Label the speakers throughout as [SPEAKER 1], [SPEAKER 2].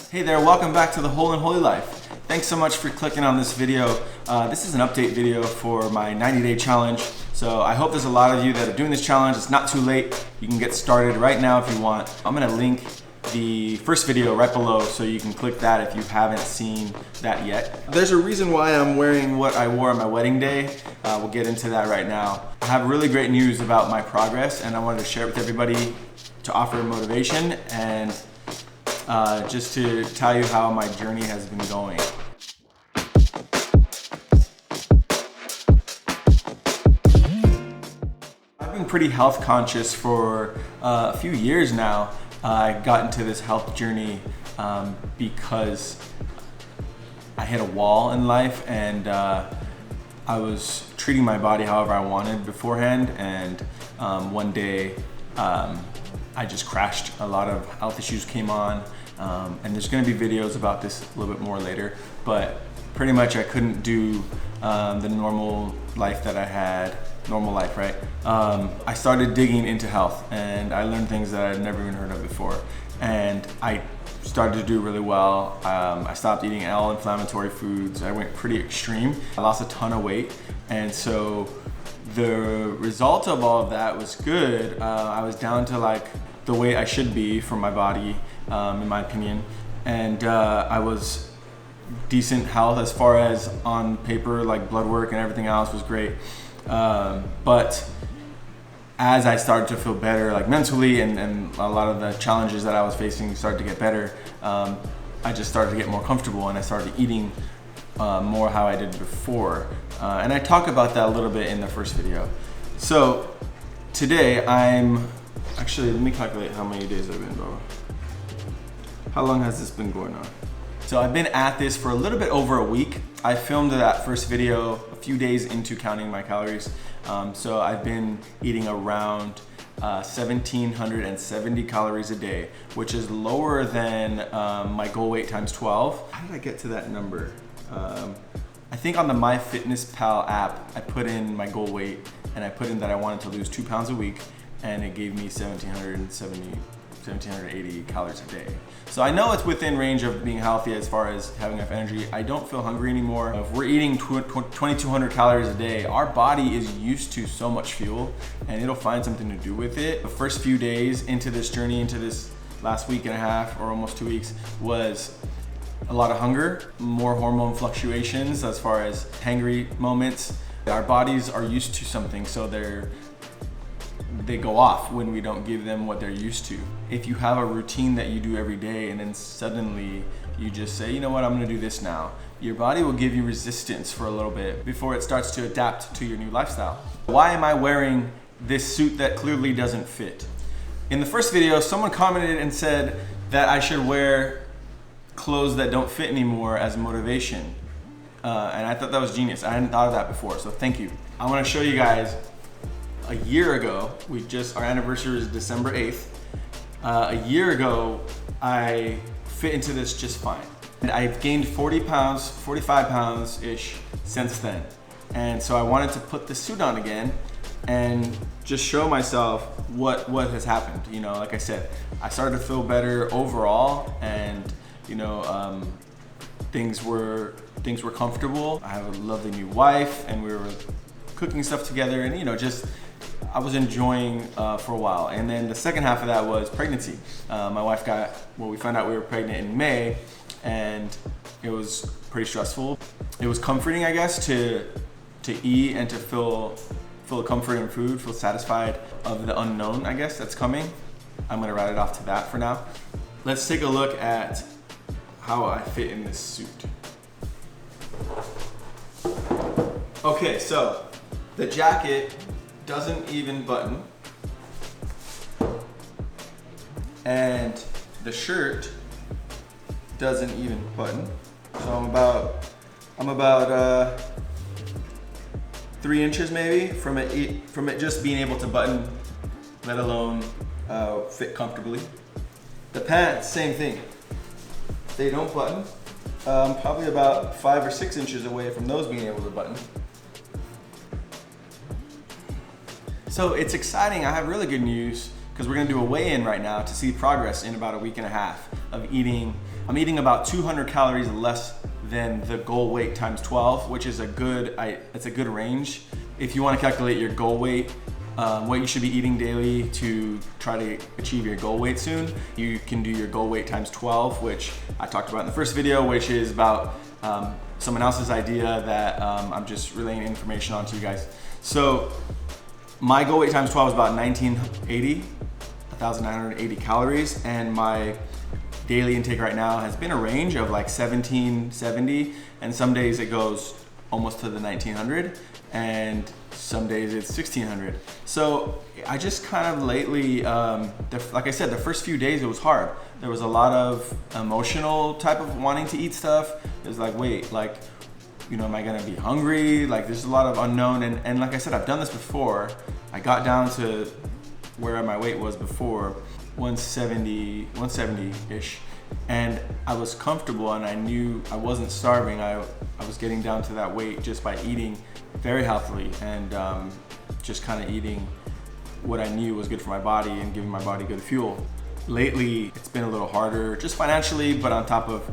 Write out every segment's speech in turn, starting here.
[SPEAKER 1] Hey there, welcome back to the Whole and Holy Life. Thanks so much for clicking on this video. This is an update video for my 90-day challenge. So I hope there's a lot of you that are doing this challenge. It's not too late. You can get started right now if you want. I'm gonna link the first video right below so you can click that if you haven't seen that yet. There's a reason why I'm wearing what I wore on my wedding day. We'll get into that right now. I have really great news about my progress and I wanted to share it with everybody to offer motivation and just to tell you how my journey has been going. I've been pretty health conscious for a few years now. I got into this health journey because I hit a wall in life and I was treating my body however I wanted beforehand, and one day I just crashed. A lot of health issues came on, and there's gonna be videos about this a little bit more later, but pretty much I couldn't do the normal life that I had. Normal life, right? I started digging into health and I learned things that I'd never even heard of before. And I started to do really well. I stopped eating all inflammatory foods. I went pretty extreme. I lost a ton of weight. And so the result of all of that was good. I was down to like the weight I should be for my body, in my opinion. And I was decent health as far as on paper, like blood work and everything else was great. But as I started to feel better, like mentally, and a lot of the challenges that I was facing started to get better, I just started to get more comfortable and I started eating more how I did before. And I talk about that a little bit in the first video. So today actually, let me calculate how many days I've been, bro. How long has this been going on? So I've been at this for a little bit over a week. I filmed that first video a few days into counting my calories. So I've been eating around 1,770 calories a day, which is lower than my goal weight times 12. How did I get to that number? I think on the MyFitnessPal app, I put in my goal weight and I put in that I wanted to lose 2 pounds a week, and it gave me 1,780 calories a day. So I know it's within range of being healthy as far as having enough energy. I don't feel hungry anymore. If we're eating 2,200 calories a day, our body is used to so much fuel and it'll find something to do with it. The first few days into this journey, into this last week and a half or almost 2 weeks, was a lot of hunger, more hormone fluctuations as far as hangry moments. Our bodies are used to something, so they go off when we don't give them what they're used to. If you have a routine that you do every day and then suddenly you just say, you know what, I'm gonna do this now, your body will give you resistance for a little bit before it starts to adapt to your new lifestyle. Why am I wearing this suit that clearly doesn't fit? In the first video, someone commented and said that I should wear clothes that don't fit anymore as motivation. And I thought that was genius. I hadn't thought of that before, so thank you. I wanna show you guys. A year ago, our anniversary is December 8th. A year ago, I fit into this just fine. And I've gained 40 pounds, 45 pounds-ish since then. And so I wanted to put the suit on again and just show myself what has happened. You know, like I said, I started to feel better overall, and you know, things were comfortable. I have a lovely new wife and we were cooking stuff together, and you know, I was enjoying for a while. And then the second half of that was pregnancy. My wife we found out we were pregnant in May, and it was pretty stressful. It was comforting, I guess, to eat and to feel a comfort in food, feel satisfied of the unknown, I guess, that's coming. I'm gonna write it off to that for now. Let's take a look at how I fit in this suit. Okay, so the jacket doesn't even button, and the shirt doesn't even button. So I'm about 3 inches maybe from it just being able to button, let alone fit comfortably. The pants, same thing. They don't button. Probably about 5 or 6 inches away from those being able to button. So it's exciting. I have really good news because we're gonna do a weigh-in right now to see progress in about a week and a half of eating I'm eating about 200 calories less than the goal weight times 12, which is it's a good range. If you want to calculate your goal weight, what you should be eating daily to try to achieve your goal weight soon, you can do your goal weight times 12, which I talked about in the first video, which is about someone else's idea that I'm just relaying information on to you guys. So my goal weight times 12 is about 1,980 calories, and my daily intake right now has been a range of like 1770, and some days it goes almost to the 1900, and some days it's 1600. So I just kind of lately, like I said, the first few days it was hard. There was a lot of emotional type of wanting to eat stuff. It was like, wait, like, you know, am I gonna be hungry? Like, there's a lot of unknown, and like I said, I've done this before. I got down to where my weight was before, 170-ish, and I was comfortable, and I knew I wasn't starving. I was getting down to that weight just by eating very healthily, and just kind of eating what I knew was good for my body and giving my body good fuel. Lately, it's been a little harder, just financially, but on top of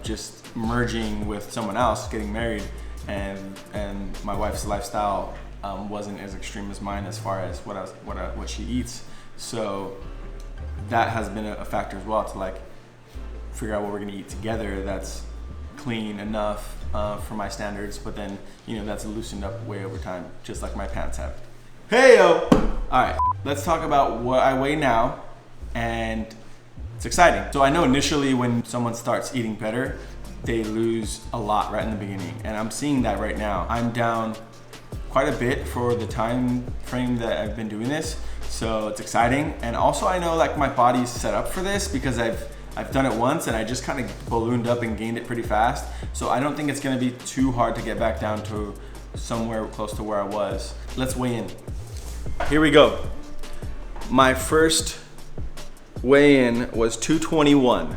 [SPEAKER 1] just merging with someone else, getting married, and my wife's lifestyle wasn't as extreme as mine as far as what she eats. So that has been a factor as well, to like figure out what we're gonna eat together that's clean enough for my standards, but then, you know, that's loosened up way over time, just like my pants have. Hey yo! All right, let's talk about what I weigh now, and it's exciting. So I know initially when someone starts eating better, they lose a lot right in the beginning, and I'm seeing that right now. I'm down quite a bit for the time frame that I've been doing this, so it's exciting. And also I know like my body's set up for this because I've done it once and I just kind of ballooned up and gained it pretty fast. So I don't think it's gonna be too hard to get back down to somewhere close to where I was. Let's weigh in. Here we go. My first weigh-in was 221.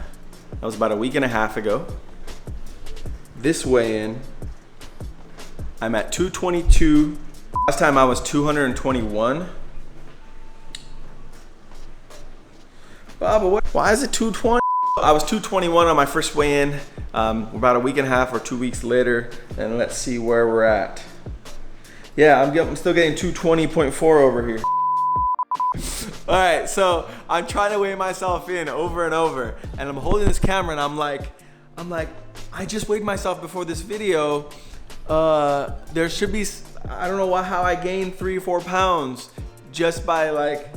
[SPEAKER 1] That was about a week and a half ago. This weigh-in, I'm at 222. Last time I was 221. Baba, why is it 220? I was 221 on my first weigh-in, about a week and a half or 2 weeks later, and let's see where we're at. Yeah, I'm still getting 220.4 over here. All right, so I'm trying to weigh myself in over and over, and I'm holding this camera and I'm like, I just weighed myself before this video. There should be, I don't know how I gained 3 or 4 pounds just by like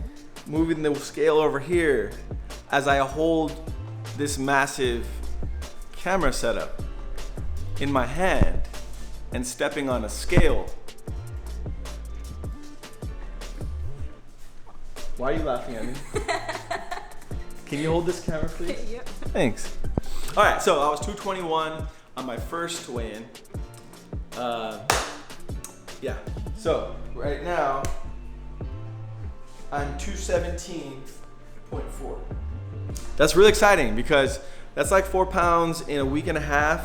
[SPEAKER 1] moving the scale over here as I hold this massive camera setup in my hand and stepping on a scale. Why are you laughing at me? Can you hold this camera, please? Yep. Thanks. All right, so I was 221 on my first weigh-in. Yeah, so right now I'm 217.4. That's really exciting because that's like 4 pounds in a week and a half.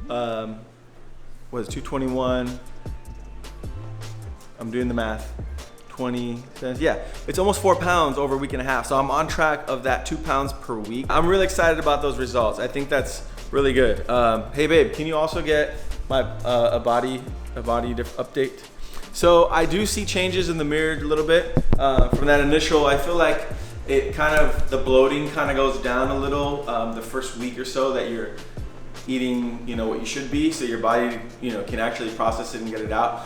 [SPEAKER 1] What is 221? I'm doing the math. 20 cents. Yeah, it's almost 4 pounds over a week and a half. So I'm on track of that 2 pounds per week. I'm really excited about those results. I think that's really good. Hey babe, can you also get my a body update? So I do see changes in the mirror a little bit from that initial. I feel like it kind of, the bloating kind of goes down a little the first week or so that you're eating, you know, what you should be, so your body, you know, can actually process it and get it out.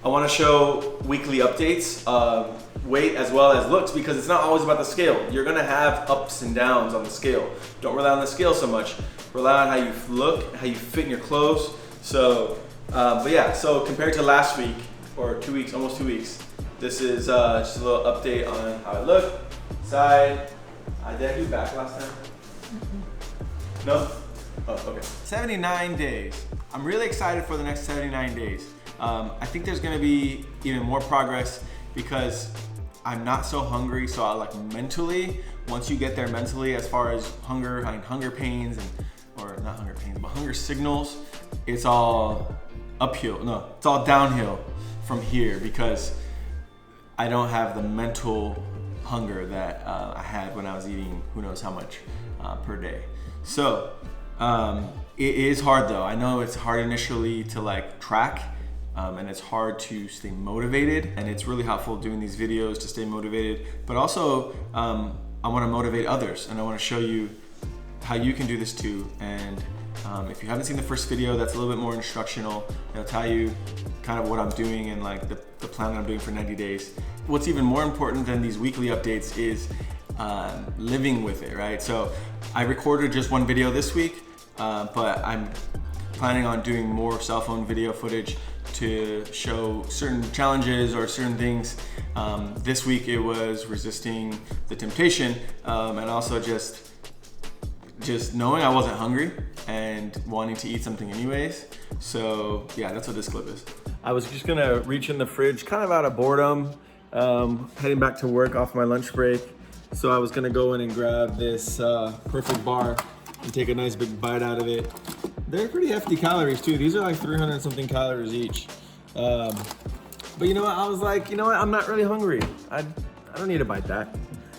[SPEAKER 1] I want to show weekly updates of weight as well as looks, because it's not always about the scale. You're gonna have ups and downs on the scale. Don't rely on the scale so much. Rely on how you look, how you fit in your clothes. So, but yeah, so compared to last week, or 2 weeks, almost 2 weeks, this is just a little update on how I look. Side. Did I do back last time? No? Oh, okay. 79 days. I'm really excited for the next 79 days. I think there's gonna be even more progress because I'm not so hungry. So I like mentally, once you get there mentally, as far as hunger, hunger pains, or not hunger pains, but hunger signals, it's all uphill. No, it's all downhill from here because I don't have the mental hunger that I had when I was eating who knows how much per day. So it is hard though. I know it's hard initially to like track, and it's hard to stay motivated, and it's really helpful doing these videos to stay motivated, but also I want to motivate others, and I want to show you how you can do this too. And if you haven't seen the first video, that's a little bit more instructional. It'll tell you kind of what I'm doing and like the plan that I'm doing for 90 days. What's even more important than these weekly updates is living with it, right? So I recorded just one video this week, but I'm planning on doing more cell phone video footage to show certain challenges or certain things. This week it was resisting the temptation, and also just knowing I wasn't hungry and wanting to eat something anyways. So yeah, that's what this clip is. I was just gonna reach in the fridge kind of out of boredom, heading back to work off my lunch break. So I was gonna go in and grab this perfect bar and take a nice big bite out of it. They're pretty hefty calories too. These are like 300 something calories each. But you know what, I was like, you know what, I'm not really hungry. I don't need to bite that.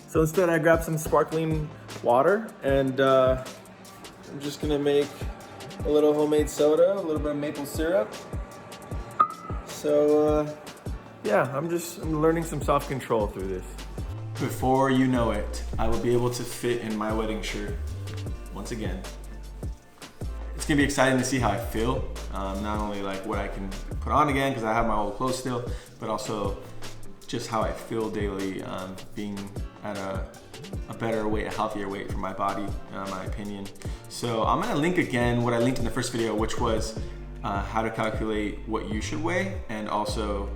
[SPEAKER 1] So instead I grabbed some sparkling water, and I'm just gonna make a little homemade soda, a little bit of maple syrup. So yeah, I'm learning some self-control through this. Before you know it, I will be able to fit in my wedding shirt once again. It's gonna be exciting to see how I feel. Not only like what I can put on again, because I have my old clothes still, but also just how I feel daily, being at a better weight, a healthier weight for my body, in my opinion. So I'm gonna link again what I linked in the first video, which was how to calculate what you should weigh, and also,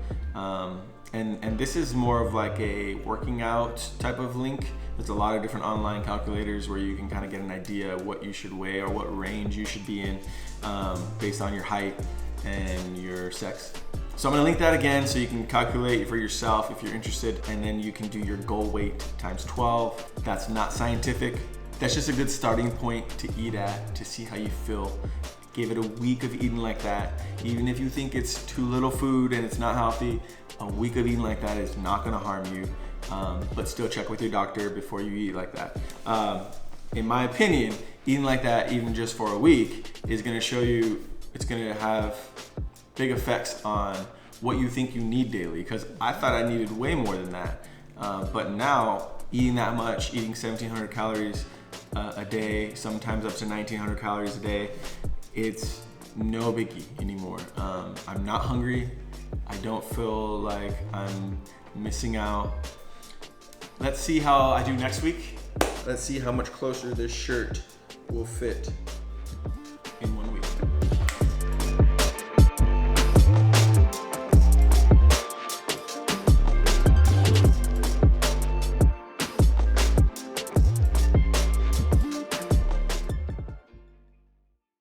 [SPEAKER 1] and this is more of like a working out type of link. There's a lot of different online calculators where you can kind of get an idea of what you should weigh or what range you should be in, based on your height and your sex. So I'm gonna link that again so you can calculate for yourself if you're interested, and then you can do your goal weight times 12. That's not scientific. That's just a good starting point to eat at, to see how you feel. Give it a week of eating like that. Even if you think it's too little food and it's not healthy, a week of eating like that is not gonna harm you. But still check with your doctor before you eat like that. In my opinion, eating like that, even just for a week, is gonna show you, it's gonna have big effects on what you think you need daily, because I thought I needed way more than that. But now, eating that much, eating 1,700 calories a day, sometimes up to 1,900 calories a day, it's no biggie anymore. I'm not hungry. I don't feel like I'm missing out. Let's see how I do next week. Let's see how much closer this shirt will fit.